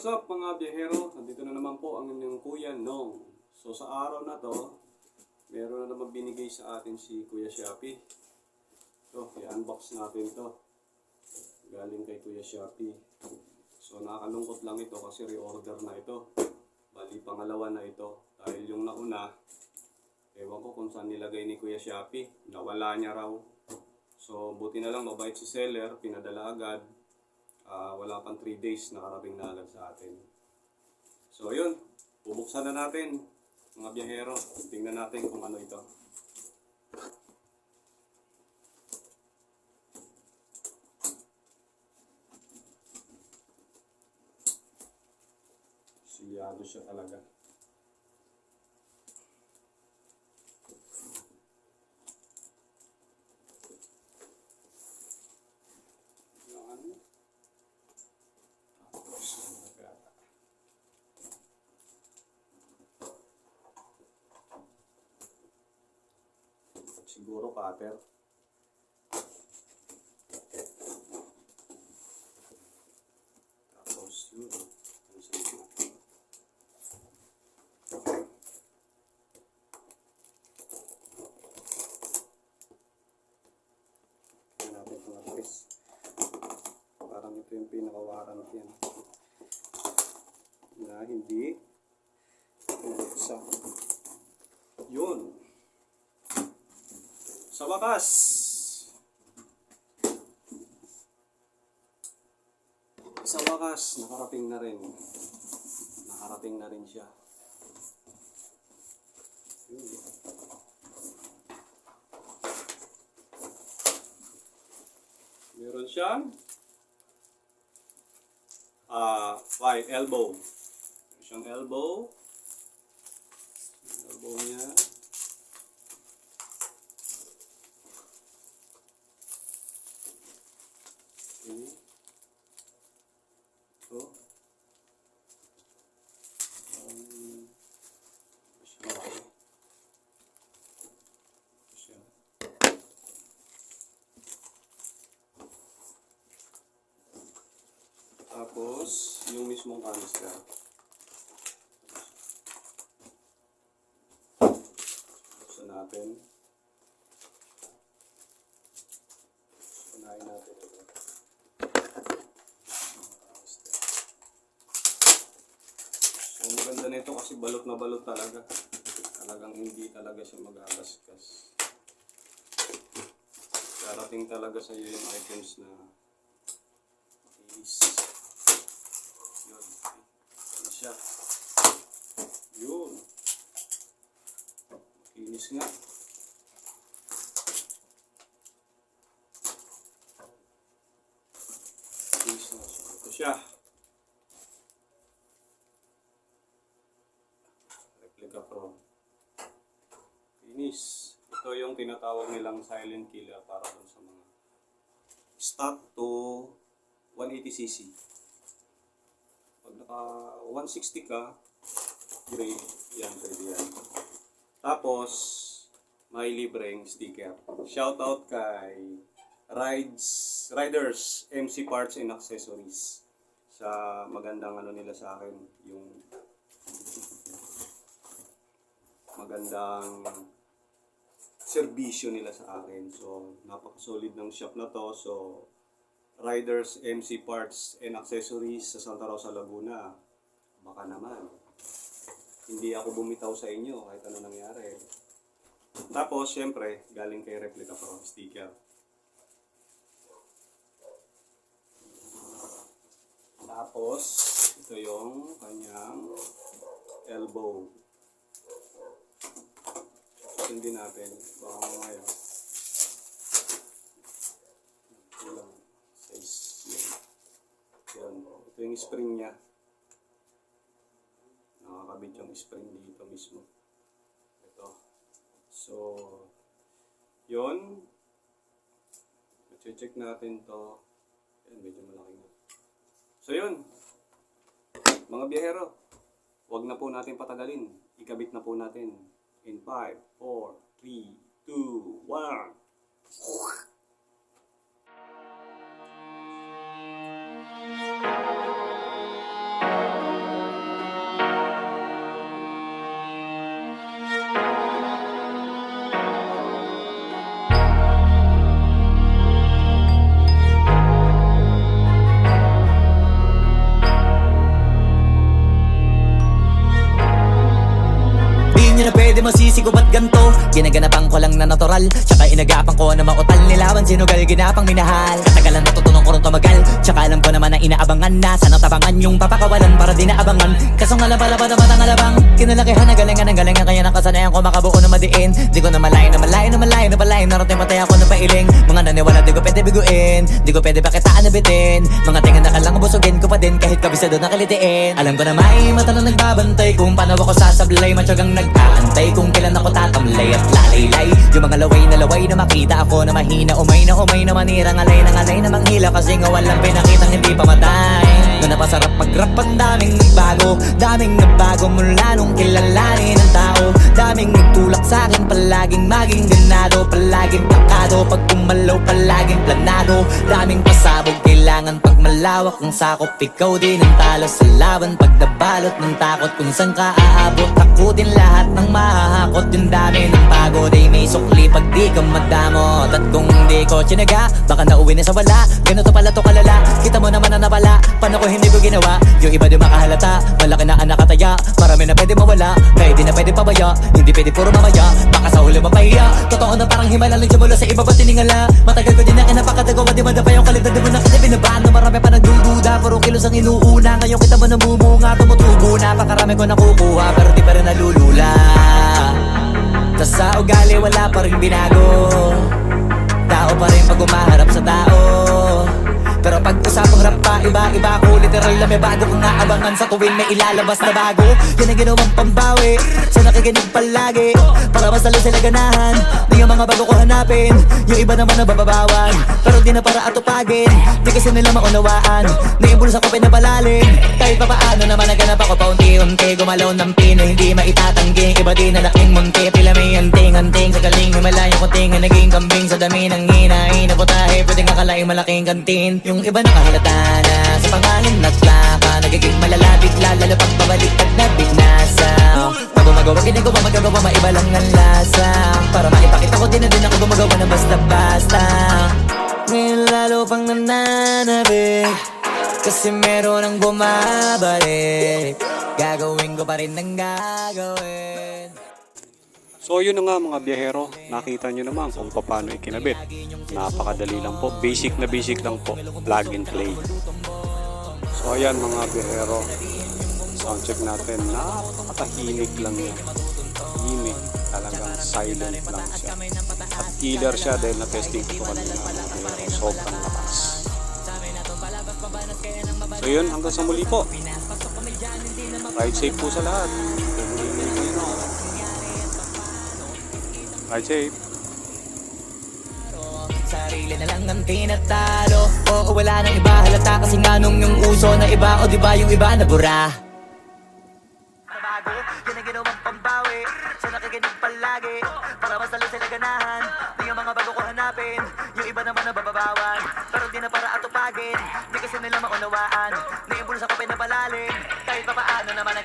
what's up mga biyahero? Nandito na naman po ang inyong Kuya Nong. So sa araw na to, meron na naman binigay sa atin si Kuya Shopee. So, i-unbox natin to. Galing kay Kuya Shopee. So nakakalungkot lang ito kasi reorder na ito. Bali pangalawa na ito. Dahil yung nauna, ewan ko kung saan nilagay ni Kuya Shopee. Nawala niya raw. So buti na lang mabait si seller, pinadala agad. Wala pang 3 days nakarating na agad sa atin. So yun, bubuksan na natin mga biyahero. Tingnan natin kung ano ito. Siyado siya talaga. Siguro cutter. Tapos yun. Kaya natin itong address. Parang ito yung pinaka-warranty yan. Na hindi sa yun. Sa wakas, nakarating na rin. Nakarating na rin siya. Meron siyang elbow. Meron siyang elbow. Elbow niya. Tapos, yung mismong canister. Buksan natin. Unahin natin ito. So, maganda nito kasi balot na balot talaga. Talagang hindi talaga siya magagasgas. Darating talaga sa iyo yung items na is yun. Yan siya. Yun. Makinis nga. Makinis na. Ito siya. Replica Pro. Finish. Ito yung tinatawag nilang silent killer para dun sa mga stock to 180cc. Pag naka 160 ka, grade, yan, pwede yan. Tapos, may libreng sticker. Shoutout kay Riders MC Parts and Accessories sa magandang ano nila sa akin, yung magandang serbisyo nila sa akin. So, napaka-solid ng shop na to. So, Riders MC Parts and Accessories sa Santa Rosa, Laguna. Baka naman hindi ako bumitaw sa inyo kahit ano nangyari. Tapos, syempre, galing kay Replica Pro sticker. Tapos, ito yung kanyang elbow. Sundin natin. Baka mamaya. Yan. Ito yung spring niya. Nakakabit yung spring dito mismo. Ito. So, yun. I-check natin to. Yan, medyo malaki na. So, yun. Mga biyahero, huwag na po natin patagalin. Ikabit na po natin. In 5, 4, 3, 2, 1. sinisisi ko ba't ganto? Ginaganapan ko lang na natural, tsaka inagapan ko na mautal. Nilawan sinugal, ginapang minahal. Katagalan natutunan ko rin tumagal, tsaka alam ko naman na inaabangan na. Sana tabangan yung papakawalan para di naabangan. Kaso nga lang pala ba naman ang alabang kinalakihan na galingan kaya nakasanayan ko makabuo na madiin. Di ko na malayo na malayo na malayo na malayo. Narating patay ako na pailing. Mga naniwala di ko pwede biguin, di ko pwede pakitaan na bitin. Mga tinga na kalang busugin ko pa din kahit kabisado na kalitiin. Alam ko na may mata na nagbabantay kung paano ako sasablay. Matyagang nag-aantay kung kailan ako tatamlay at lalaylay. Yung mga laway na makita ako na mahina. Umay na manira, ngalay na manghila. Kasi nga walang pinakitang hindi pamatay. Na napasarap mag-rap ang daming nagbago mula nung kilalanin ang tao. Daming nagtulak sa'kin, palaging maging ganado, palaging pakado, pag kumalaw palaging planado. Daming pasabog, kailangan pag malawak ang sakop. Ikaw din ang talo sa laban, pag nabalot ng takot. Kung saan ka aabot, ako din lahat ng mahahakot. Yung dami ng pagod ay may sukli pag di ka madamot. At kung di ko tsinaga, baka nauwi na sa wala. Ganito pala to kalala, kita mo naman na napala. Paano ko hindi ko ginawa, yung iba di makahalata. Malaki na anak kataya, marami na pwede mawala. Kaya di na pwede pabaya, hindi pwede puro mamaya. Baka sa huli mapahiya, totoo na parang himala lang mula sa iba ba tiningala. Matagal ko din na napakadagawa, di man na pa yung kalidad. Di mo na kasi binabaan na marami pa nagdududa. Puro kilos ang inuuna, ngayon kita mo namumunga. Tumutubo na, pakarami ko nakukuha, pero di pa rin nalulula. Tas sa ugali wala pa rin binago, tao pa rin pag umaharap sa tao. Pero pag usapang rap pa, iba ako. Literal na may bago kong naabangan sa tuwing may ilalabas na bago. Yan ang ginawang pambawi sa nakikinig palagi, para mas lalo sila ganahan na yung mga bago ko hanapin. Yung iba naman na bababawan, pero di na para atupagin. Di kasi nila maunawaan na yung bulsa ko pinapalalim. Kahit pa paano naman naganap ako paunti-unti. Gumalaw ng pino, hindi maitatanggi. Iba din na laking munti, tila may anting-anting. Sa galing may malayo kunting na naging kambing. Sa dami ng hinahin na putahe, pwedeng akalaing malaking kantin. Yung iba nakahalata na sa pangalan naglaka, nagiging malala bigla, lalo pag pabaliktad na bignasa. Pag gumagawa, ginagawa, magagawa, maiba lang ang lasa. Para maipakita ko din na din ako gumagawa na basta-basta. Ngayon lalo pang nananabik, kasi meron ang bumabalik. Gagawin ko pa rin ang gagawin. So yun na nga mga biyahero, nakita nyo naman kung paano ikinabit. Napakadali lang po, basic lang po, plug and play. So ayan mga biyahero, soundcheck natin, napakatahimik lang yan. Tahimik, talagang silent lang siya. At killer siya dahil na-testing ko kanina mga biyahero, sobrang lakas. So yun, hanggang sa muli po. Ride safe po sa lahat. Ride safe. Sarili na lang ang tinatalo. Oo, wala nang iba halata, kasi nga nung yung uso na iba. O diba yung iba nabura. Nabago, yan ang ginawang pambawi sa nakikinig palagi, para mas lalo sila ganahan na yung mga bago ko hanapin. Yung iba naman na bababawan, pero di na para atupagin. Di kasi nila maunawaan na yung bulsa ko pinapalalim. Kahit pa paano naman ang